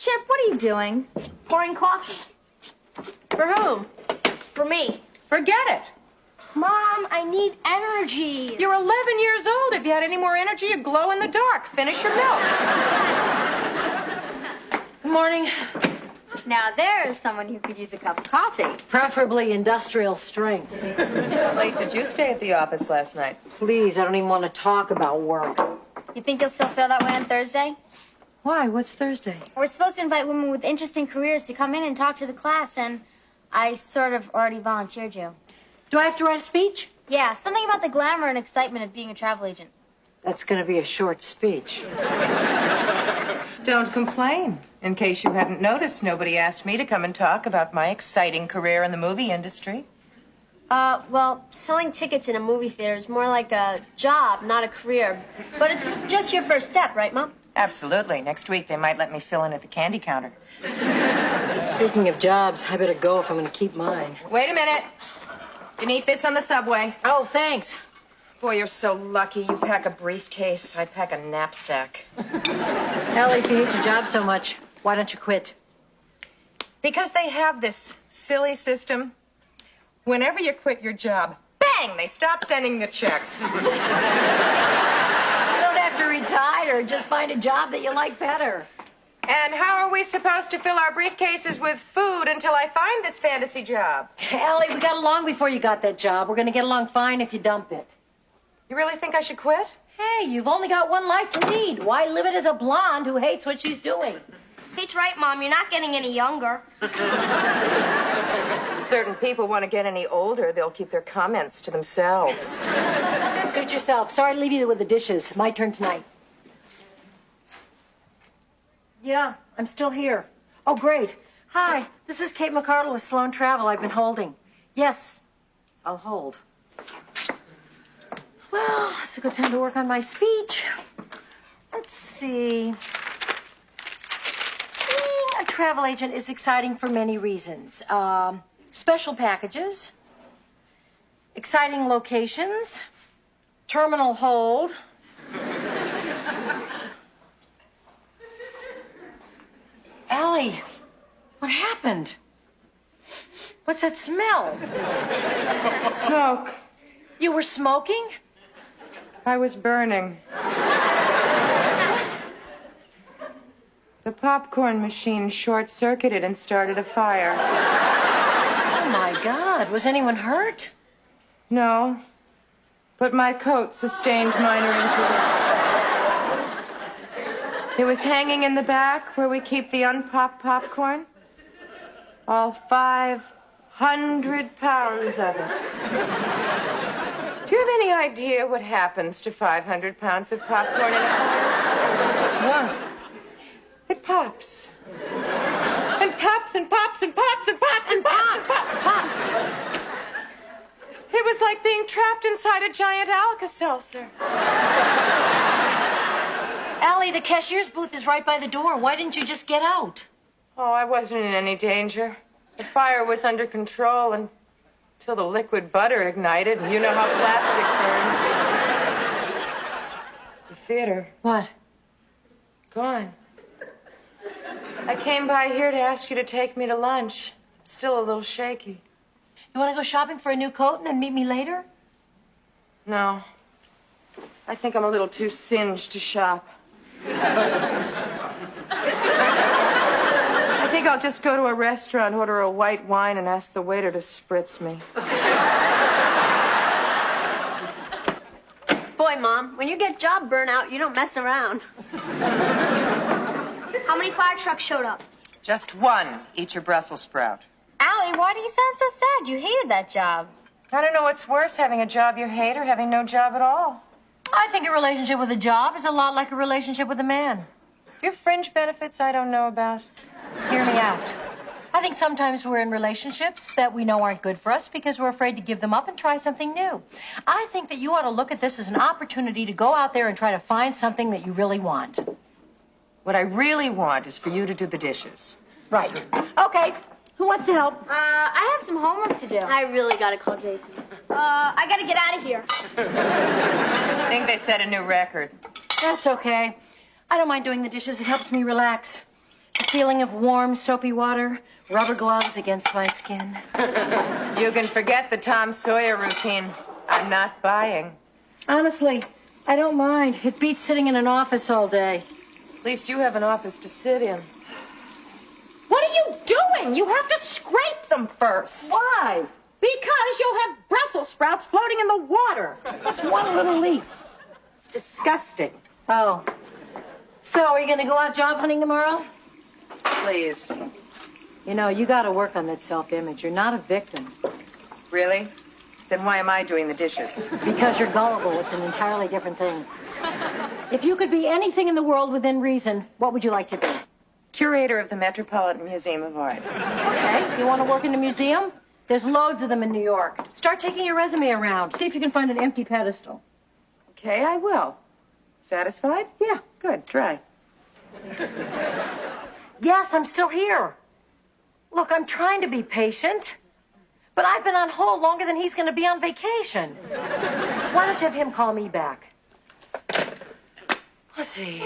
Chip, what are you doing? Pouring coffee. For whom? For me. Forget it. Mom, I need energy. You're 11 years old. If you had any more energy, you'd glow in the dark. Finish your milk. Good morning. Now there is someone who could use a cup of coffee. Preferably industrial strength. How late did you stay at the office last night? Please, I don't even want to talk about work. You think you'll still feel that way on Thursday? Why? What's Thursday? We're supposed to invite women with interesting careers to come in and talk to the class, and I sort of already volunteered you. Do I have to write a speech? Yeah, something about the glamour and excitement of being a travel agent. That's going to be a short speech. Don't complain. In case you hadn't noticed, nobody asked me to come and talk about my exciting career in the movie industry. Well, selling tickets in a movie theater is more like a job, not a career. But it's just your first step, right, Mom? Absolutely. Next week, they might let me fill in at the candy counter. Speaking of jobs, I better go if I'm going to keep mine. Wait a minute. You can eat this on the subway. Oh, thanks. Boy, you're so lucky. You pack a briefcase. I pack a knapsack. Allie, if you hate your job so much, why don't you quit? Because they have this silly system. Whenever you quit your job, bang, they stop sending the checks. You don't have to retire. Just find a job that you like better. And how are we supposed to fill our briefcases with food until I find this fantasy job? Allie, we got along before you got that job. We're going to get along fine if you dump it. You really think I should quit? Hey, you've only got one life to lead. Why live it as a blonde who hates what she's doing? Pete's right, Mom. You're not getting any younger. Certain people want to get any older, they'll keep their comments to themselves. Suit yourself. Sorry to leave you with the dishes. My turn tonight. Yeah, I'm still here. Oh, great. Hi, this is Kate McCardle with Sloan Travel. I've been holding. Yes, I'll hold. Well, it's a good time to work on my speech. Let's see. Being a travel agent is exciting for many reasons. Special packages, exciting locations, terminal hold. Allie, what happened? What's that smell? Smoke. You were smoking? I was burning. What? The popcorn machine short-circuited and started a fire. Oh, my God. Was anyone hurt? No, but my coat sustained minor injuries. It was hanging in the back where we keep the unpopped popcorn. All 500 pounds of it. Do you have any idea what happens to 500 pounds of popcorn in a fire? What? It pops. And pops and pops and pops and pops and pops and pops. It was like being trapped inside a giant Alka-Seltzer. Allie, the cashier's booth is right by the door. Why didn't you just get out? Oh, I wasn't in any danger. The fire was under control until the liquid butter ignited, and you know how plastic burns. The theater. What? Gone. I came by here to ask you to take me to lunch. I'm still a little shaky. You want to go shopping for a new coat and then meet me later? No. I think I'm a little too singed to shop. I think I'll just go to a restaurant, order a white wine, and ask the waiter to spritz me. Boy, Mom, when you get job burnout, you don't mess around. How many fire trucks showed up? Just one. Eat your Brussels sprout. Allie, why do you sound so sad? You hated that job. I don't know what's worse, having a job you hate or having no job at all. I think a relationship with a job is a lot like a relationship with a man. Do you have fringe benefits I don't know about? Hear me out. I think sometimes we're in relationships that we know aren't good for us because we're afraid to give them up and try something new. I think that you ought to look at this as an opportunity to go out there and try to find something that you really want. What I really want is for you to do the dishes. Right. Okay. Who wants to help? I have some homework to do. I really gotta call Jason. I gotta get out of here. I think they set a new record. That's okay. I don't mind doing the dishes. It helps me relax. The feeling of warm, soapy water, rubber gloves against my skin. You can forget the Tom Sawyer routine. I'm not buying. Honestly, I don't mind. It beats sitting in an office all day. At least you have an office to sit in. What are you doing? You have to scrape them first. Why? Because you'll have Brussels sprouts floating in the water. That's one little leaf. It's disgusting. Oh. So, are you going to go out job hunting tomorrow? Please. You know, you got to work on that self-image. You're not a victim. Really? Then why am I doing the dishes? Because you're gullible. It's an entirely different thing. If you could be anything in the world within reason, what would you like to be? Curator of the Metropolitan Museum of Art. Okay. You want to work in a museum? There's loads of them in New York. Start taking your resume around. See if you can find an empty pedestal. Okay, I will. Satisfied? Yeah. Good, try. Yes, I'm still here. Look, I'm trying to be patient. But I've been on hold longer than he's going to be on vacation. Why don't you have him call me back? Let's see.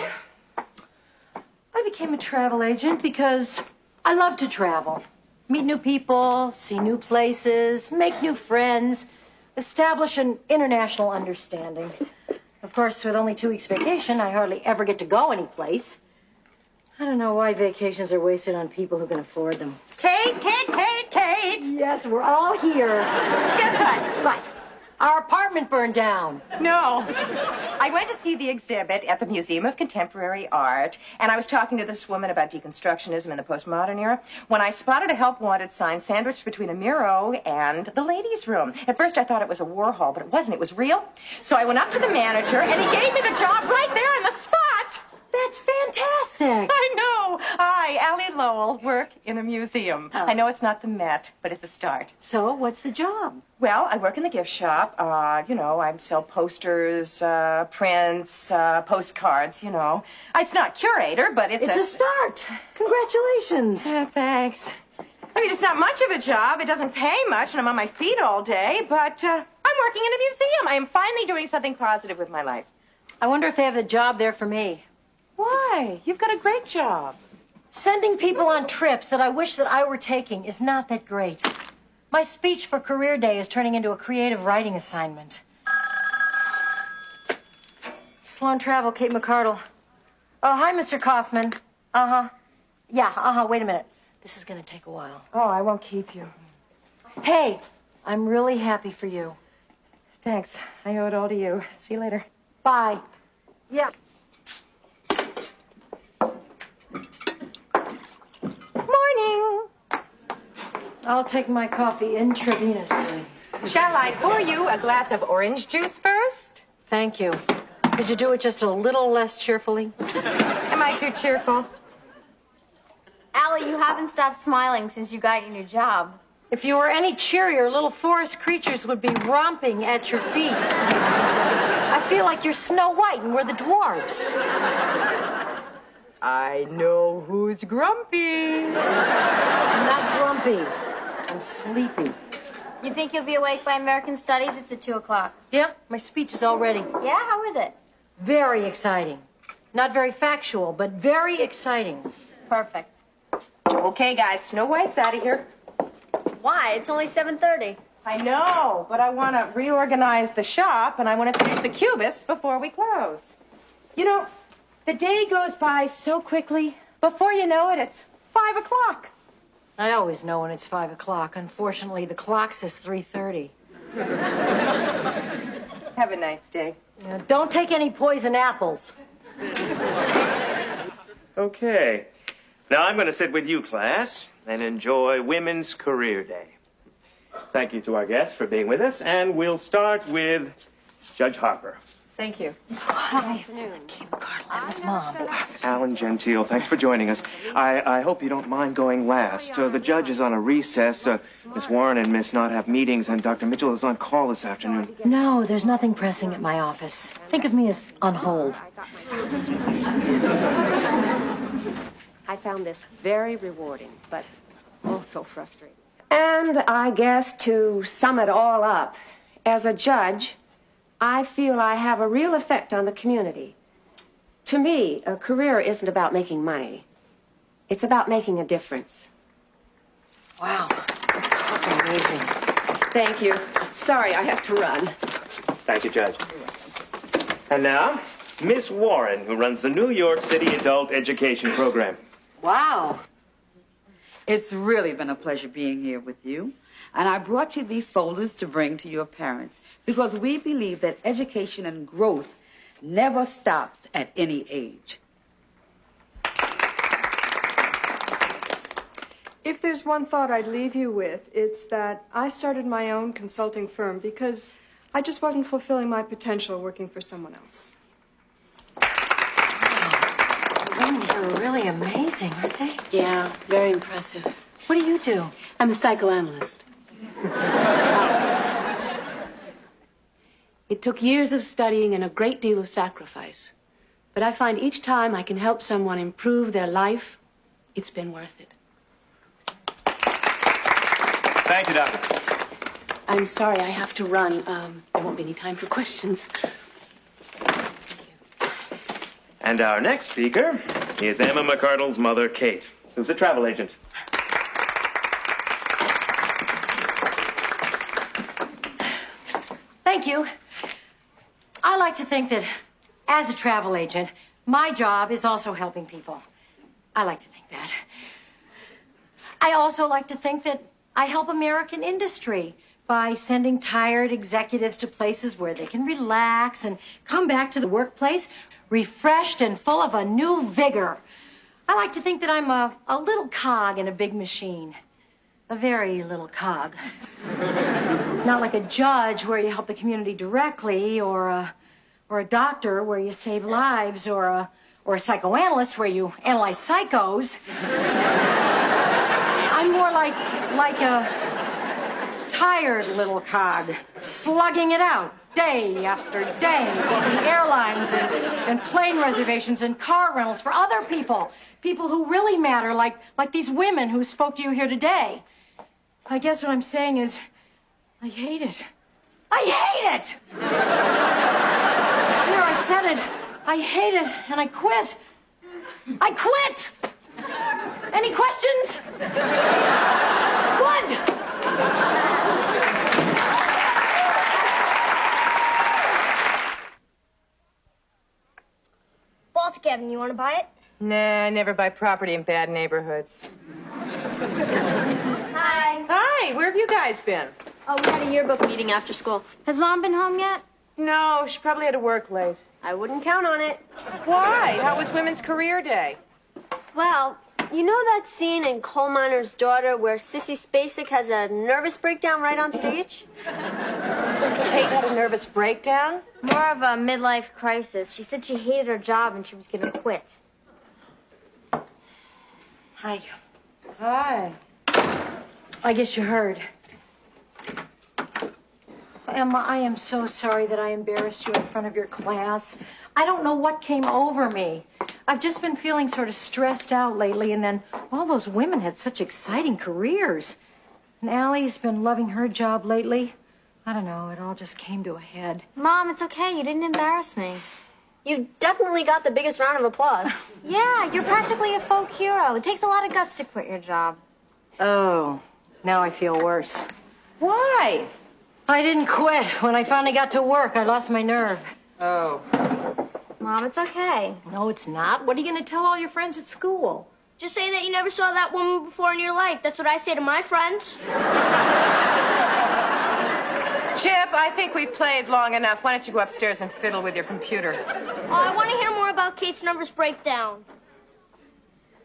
I became a travel agent because I love to travel. Meet new people, see new places, make new friends, establish an international understanding. Of course, with only 2 weeks vacation, I hardly ever get to go anyplace. I don't know why vacations are wasted on people who can afford them. Kate! Yes, we're all here. Guess what? What? Our apartment burned down. No. I went to see the exhibit at the Museum of Contemporary Art, and I was talking to this woman about deconstructionism in the postmodern era when I spotted a help wanted sign sandwiched between a Miro and the ladies' room. At first I thought it was a Warhol, but it wasn't. It was real. So I went up to the manager, and he gave me the job right there on the spot. That's fantastic. I know. I, Allie Lowell, work in a museum. Oh. I know it's not the Met, but it's a start. So, what's the job? Well, I work in the gift shop. You know, I sell posters, prints, postcards, you know. It's not curator, but it's a start. Congratulations. Thanks. I mean, it's not much of a job. It doesn't pay much, and I'm on my feet all day, but I'm working in a museum. I am finally doing something positive with my life. I wonder if they have a job there for me. Why? You've got a great job. Sending people on trips that I wish that I were taking is not that great. My speech for Career Day is turning into a creative writing assignment. Sloan Travel, Kate McCardle. Oh, hi, Mr. Kaufman. Uh-huh. Yeah, uh-huh, wait a minute. This is going to take a while. Oh, I won't keep you. Hey, I'm really happy for you. Thanks. I owe it all to you. See you later. Bye. Yep. Morning. I'll take my coffee intravenously. Shall I pour you a glass of orange juice first? Thank you. Could you do it just a little less cheerfully? Am I too cheerful? Allie, you haven't stopped smiling since you got your new job. If you were any cheerier, little forest creatures would be romping at your feet. I feel like you're Snow White and we're the dwarves. I know who's grumpy. I'm not grumpy. I'm sleepy. You think you'll be awake by American Studies? It's at 2 o'clock. Yeah, my speech is all ready. Yeah? How is it? Very exciting. Not very factual, but very exciting. Perfect. Okay, guys, Snow White's out of here. Why? It's only 7:30. I know, but I want to reorganize the shop, and I want to finish the cubist before we close. You know, the day goes by so quickly. Before you know it, it's 5 o'clock. I always know when it's 5 o'clock. Unfortunately, the clock says 3:30. Have a nice day. Don't take any poison apples. Okay. Now I'm going to sit with you, class, and enjoy Women's Career Day. Thank you to our guests for being with us, and we'll start with Judge Harper. Thank you. Hi. Kate McCardle and his mom. Alan Gentile, thanks for joining us. I hope you don't mind going last. The judge is on a recess. Miss Warren and Miss Knott have meetings, and Dr. Mitchell is on call this afternoon. No, there's nothing pressing at my office. Think of me as on hold. I found this very rewarding, but also frustrating. And I guess to sum it all up, as a judge, I feel I have a real effect on the community. To me, a career isn't about making money. It's about making a difference. Wow, that's amazing. Thank you. Sorry, I have to run. Thank you, Judge. And now, Miss Warren, who runs the New York City Adult Education Program. Wow. It's really been a pleasure being here with you. And I brought you these folders to bring to your parents because we believe that education and growth never stops at any age. If there's one thought I'd leave you with, it's that I started my own consulting firm because I just wasn't fulfilling my potential working for someone else. Women are really amazing, aren't they? Yeah, very impressive. What do you do? I'm a psychoanalyst. It took years of studying and a great deal of sacrifice. But I find each time I can help someone improve their life, it's been worth it. Thank you, Doctor. I'm sorry, I have to run. There won't be any time for questions. And our next speaker is Emma McCardle's mother, Kate, who's a travel agent. Thank you. I like to think that as a travel agent, my job is also helping people. I like to think that. I also like to think that I help American industry by sending tired executives to places where they can relax and come back to the workplace refreshed and full of a new vigor. I like to think that I'm a little cog in a big machine. A very little cog. Not like a judge where you help the community directly, or a doctor where you save lives, or a psychoanalyst where you analyze psychos. I'm more like a tired little cog, slugging it out day after day, getting airlines and plane reservations and car rentals for other people, people who really matter, like these women who spoke to you here today. I guess what I'm saying is, I hate it. I hate it! There, I said it. I hate it, and I quit. I quit! Any questions? Good! Baltic Avenue, you want to buy it? Nah, I never buy property in bad neighborhoods. Hi. Hi, where have you guys been? Oh, we had a yearbook meeting after school. Has Mom been home yet? No, she probably had to work late. I wouldn't count on it. Why? How was Women's Career Day? Well, you know that scene in Coal Miner's Daughter where Sissy Spacek has a nervous breakdown right on stage? Kate had a nervous breakdown? More of a midlife crisis. She said she hated her job and she was going to quit. Hi. Hi. I guess you heard. Emma, I am so sorry that I embarrassed you in front of your class. I don't know what came over me. I've just been feeling sort of stressed out lately, and then all those women had such exciting careers. And Allie's been loving her job lately. I don't know, it all just came to a head. Mom, it's okay. You didn't embarrass me. You definitely got the biggest round of applause. Yeah, you're practically a folk hero. It takes a lot of guts to quit your job. Oh, now I feel worse. Why? I didn't quit. When I finally got to work, I lost my nerve. Oh. Mom, it's okay. No, it's not. What are you going to tell all your friends at school? Just say that you never saw that woman before in your life. That's what I say to my friends. Chip, I think we played long enough. Why don't you go upstairs and fiddle with your computer? Oh, I want to hear more about Kate's nervous breakdown.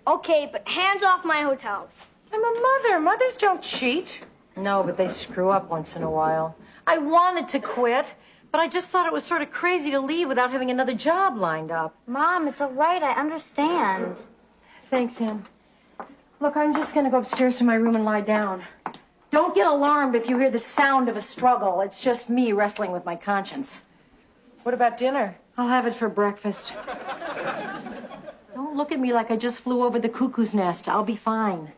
Okay, but hands off my hotels. I'm a mother. Mothers don't cheat. No, but they screw up once in a while. I wanted to quit, but I just thought it was sort of crazy to leave without having another job lined up. Mom, it's all right. I understand. Thanks, Em. Look, I'm just going to go upstairs to my room and lie down. Don't get alarmed if you hear the sound of a struggle. It's just me wrestling with my conscience. What about dinner? I'll have it for breakfast. Don't look at me like I just flew over the cuckoo's nest. I'll be fine.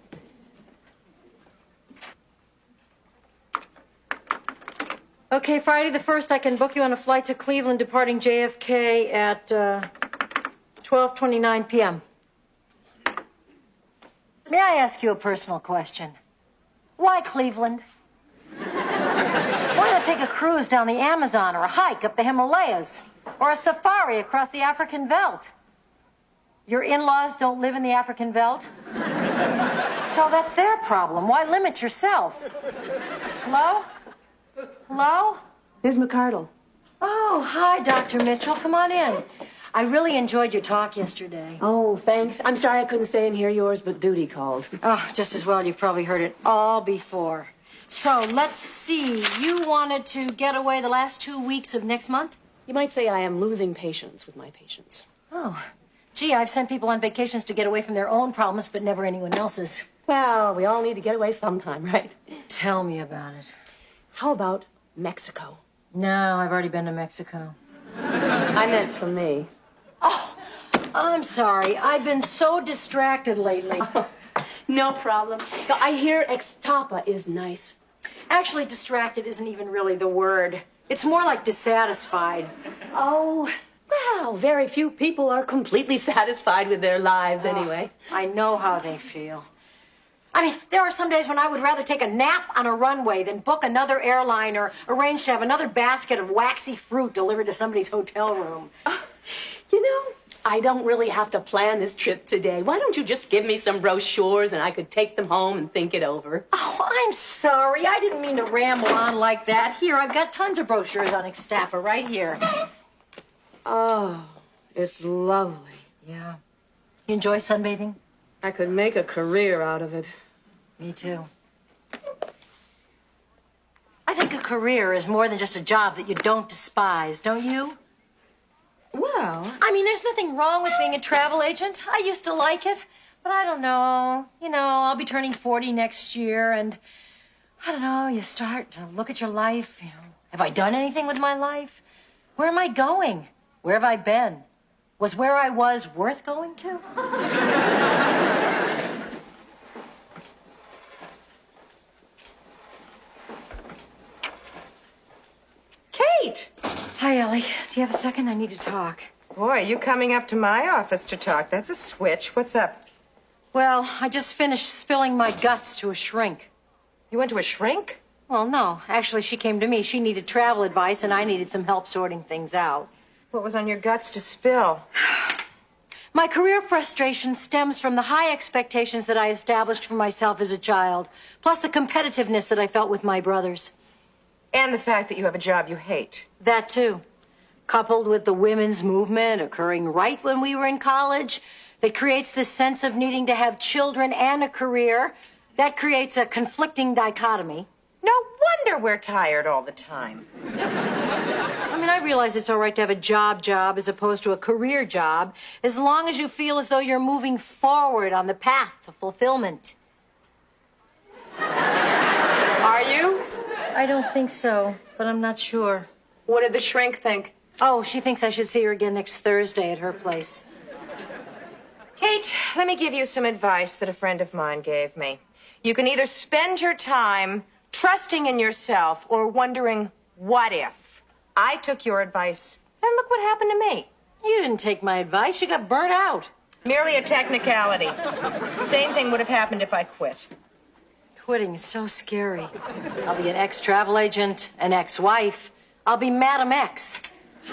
Okay, Friday the 1st, I can book you on a flight to Cleveland departing JFK at 12:29 p.m. May I ask you a personal question? Why Cleveland? Why not take a cruise down the Amazon or a hike up the Himalayas or a safari across the African veldt? Your in-laws don't live in the African veldt? So that's their problem. Why limit yourself? Hello? Hello? Ms. McCardle. Oh, hi, Dr. Mitchell. Come on in. I really enjoyed your talk yesterday. Oh, thanks. I'm sorry I couldn't stay and hear yours, but duty called. Oh, just as well. You've probably heard it all before. So, let's see. You wanted to get away the last 2 weeks of next month? You might say I am losing patience with my patients. Oh. Gee, I've sent people on vacations to get away from their own problems, but never anyone else's. Well, we all need to get away sometime, right? Tell me about it. How about Mexico? No, I've already been to Mexico. I meant for me. Oh, I'm sorry. I've been so distracted lately. No problem. I hear Extapa is nice. Actually, distracted isn't even really the word. It's more like dissatisfied. Oh, well, very few people are completely satisfied with their lives anyway. I know how they feel. I mean, there are some days when I would rather take a nap on a runway than book another airline or arrange to have another basket of waxy fruit delivered to somebody's hotel room. You know, I don't really have to plan this trip today. Why don't you just give me some brochures and I could take them home and think it over? Oh, I'm sorry. I didn't mean to ramble on like that. Here, I've got tons of brochures on Extapa right here. Oh, it's lovely. Yeah. You enjoy sunbathing? I could make a career out of it. Me too. I think a career is more than just a job that you don't despise, don't you? Well, I mean, there's nothing wrong with being a travel agent. I used to like it, but I don't know. You know, I'll be turning 40 next year, and I don't know, you start to look at your life. You know, have I done anything with my life? Where am I going? Where have I been? Was where I was worth going to? Kate! Hi, Ellie. Do you have a second? I need to talk. Boy, you coming up to my office to talk. That's a switch. What's up? Well, I just finished spilling my guts to a shrink. You went to a shrink? Well, no. Actually, she came to me. She needed travel advice, and I needed some help sorting things out. What was on your guts to spill? My career frustration stems from the high expectations that I established for myself as a child, plus the competitiveness that I felt with my brothers. And the fact that you have a job you hate. That, too. Coupled with the women's movement occurring right when we were in college, that creates this sense of needing to have children and a career. That creates a conflicting dichotomy. No wonder we're tired all the time. I mean, I realize it's all right to have a job as opposed to a career job, as long as you feel as though you're moving forward on the path to fulfillment. Are you? I don't think so, but I'm not sure. What did the shrink think? Oh, she thinks I should see her again next Thursday at her place. Kate, let me give you some advice that a friend of mine gave me. You can either spend your time trusting in yourself or wondering, what if? I took your advice, and look what happened to me. You didn't take my advice. You got burnt out. Merely a technicality. Same thing would have happened if I quit. Quitting is so scary. I'll be an ex-travel agent, an ex-wife. I'll be Madam X.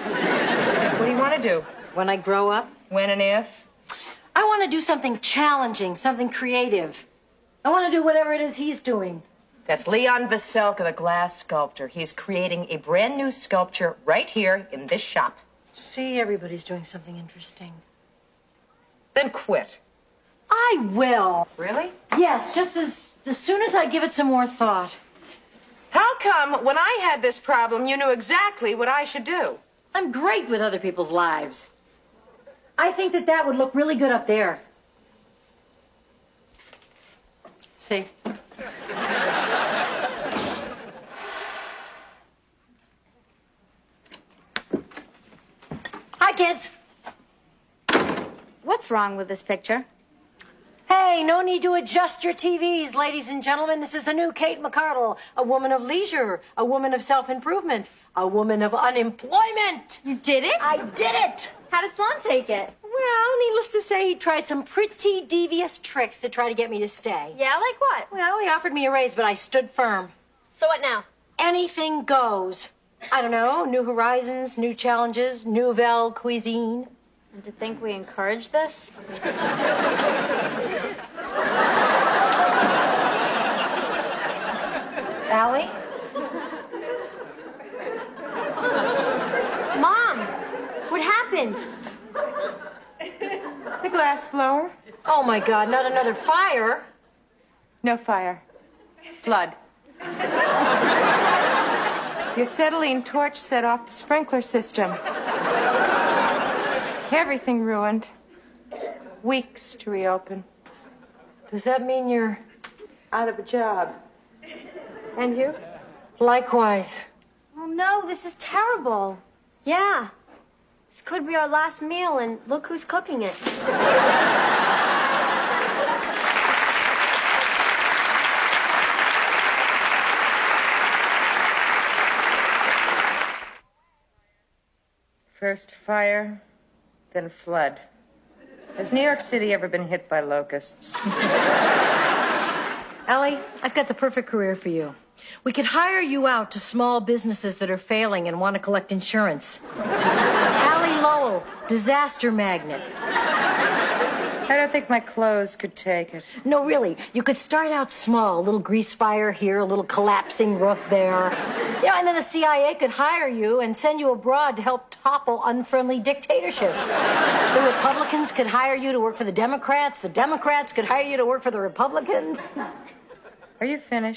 What do you want to do? When I grow up? When and if? I want to do something challenging, something creative. I want to do whatever it is he's doing. That's Leon Veselka, the glass sculptor. He's creating a brand new sculpture right here in this shop. See, everybody's doing something interesting. Then quit. I will. Really? Yes, just as soon as I give it some more thought. How come when I had this problem, you knew exactly what I should do? I'm great with other people's lives. I think that would look really good up there. See? Hi, kids. What's wrong with this picture? Hey, no need to adjust your TVs, ladies and gentlemen. This is the new Kate McCardle, a woman of leisure, a woman of self-improvement, a woman of unemployment. You did it? I did it! How did Sloan take it? Well, needless to say, he tried some pretty devious tricks to try to get me to stay. Yeah, like what? Well, he offered me a raise, but I stood firm. So what now? Anything goes. I don't know, new horizons, new challenges, nouvelle cuisine. And to think we encourage this? Allie? Mom, what happened? The glass blower. Oh, my God, not another fire. No fire. Flood. The acetylene torch set off the sprinkler system. Everything ruined. Weeks to reopen. Does that mean you're... Out of a job. And you? Likewise. Oh no, this is terrible. Yeah. This could be our last meal, and look who's cooking it. First fire, then flood. Has New York City ever been hit by locusts? Allie, I've got the perfect career for you. We could hire you out to small businesses that are failing and want to collect insurance. Allie Lowell, disaster magnet. I don't think my clothes could take it. No, really, you could start out small. A little grease fire here, a little collapsing roof there. You know, and then the CIA could hire you and send you abroad to help topple unfriendly dictatorships. The Republicans could hire you to work for the Democrats. The Democrats could hire you to work for the Republicans. Are you finished?